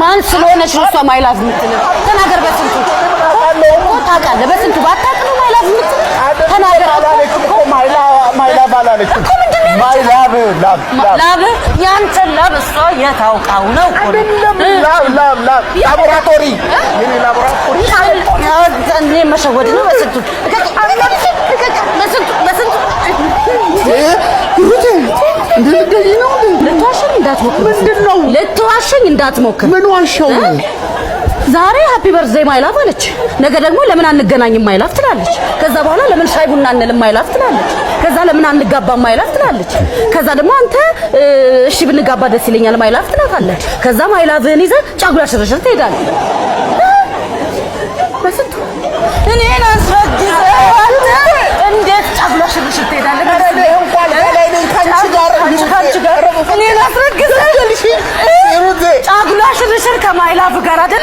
ማን ስለሆነሽ ነው እሷ ማይላቭ የምትለው? ተናገር በስንቱ ታውቃለህ? በስንቱ ባታውቅ ነው ማይላቭ የምትለው? ተናገር እኮ ማይላቭ አላለችም። ማይላቭ ላቭ ያንተ ላቭ እሷ የታውቃው ነው እኮ ላቭ ላቦራቶሪ የኔ ላቦራቶሪ እኔ መሸወድ ነው በስንቱ በስንቱ ሩቴ እንደዚህ ነው ልትዋሸኝ እንዳትሞክር። ምንድነው ልትዋሸኝ እንዳትሞክር። ምን ዋሻው ዛሬ ሃፒ በርዝዴይ ማይላቭ አለች፣ ነገ ደግሞ ለምን አንገናኝም ማይላቭ ትላለች። ከዛ በኋላ ለምን ሻይ ቡና አንልም ማይላቭ ትላለች። ከዛ ለምን አንጋባም ማይላቭ ትላለች። ከዛ ደግሞ አንተ እሺ ብንጋባ ደስ ይለኛል ማይላቭ ትላታለህ። ከዛ ማይላቭህን ይዘህ ጫጉላ ሽርሽር ትሄዳለህ። በስንቱ እኔን አስረግዘህ እንዴት ጫጉላ ሽርሽር ትሄዳለህ? እንኳን ላይ ነኝ ካንቺ ጋር እኔን አስረግዘህ ጫጉላ ሽርሽር ከማይላቭ ጋር አይደል?